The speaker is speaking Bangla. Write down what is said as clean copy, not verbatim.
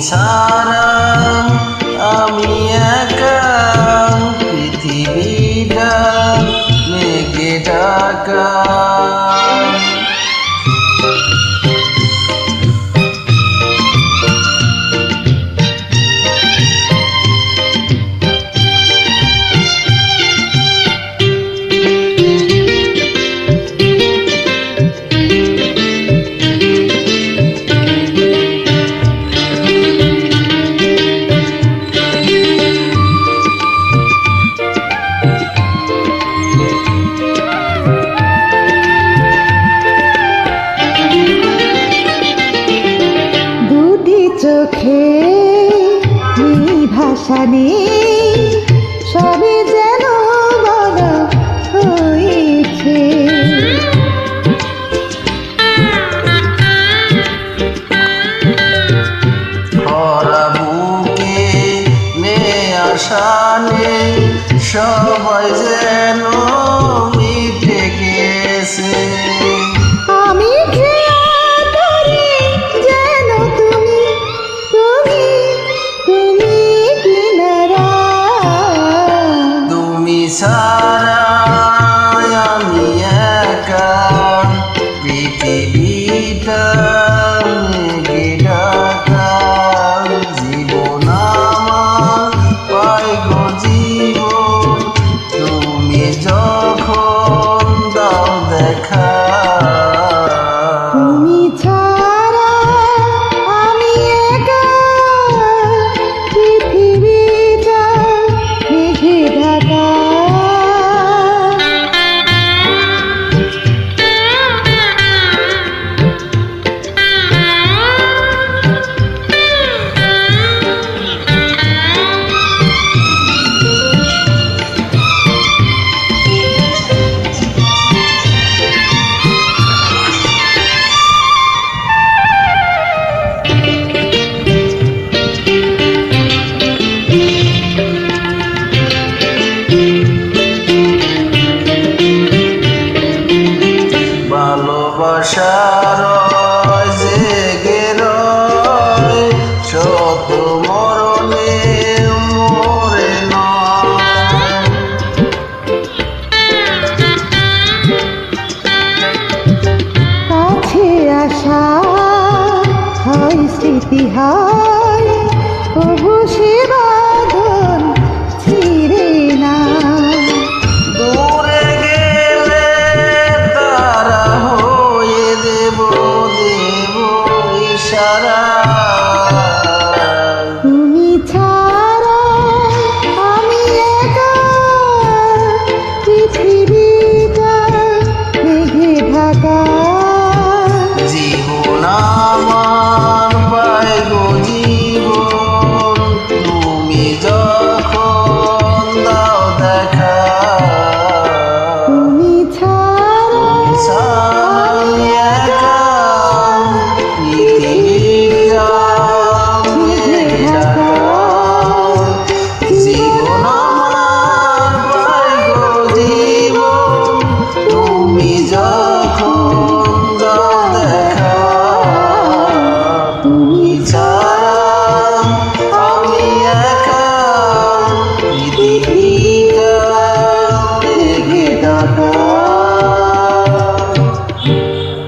ছাড়া আমি একা, পৃথিবীটা মেঘে ঢাকা। চোখে ভাষা নেই, সবে যেন বলা হয়েছে। ভরা বুকে নে আশা নেই, সবাই যেন মিটে গেছে। আমি ছাড়া আমি একা, পৃথিবীটা মেঘে ঢাকা। জীবন আমার পাই গো জীবন, তুমি যখন দাও দেখা। তুমি ছাড়া আমি একা, পৃথিবীটা মেঘে ঢাকা। ভালোবাসার জেগে রয়, শত মরণে মরে না। কাছে আসা হয় স্মৃতি হয়, তবু সে বাঁধন ছিঁড়ে না। দূরে গেলে তারা হয়ে দেব দেব ইশারা। তুমি ছাড়া আমি একা, পৃথিবীটা মেঘে ঢাকা। জীবন আমার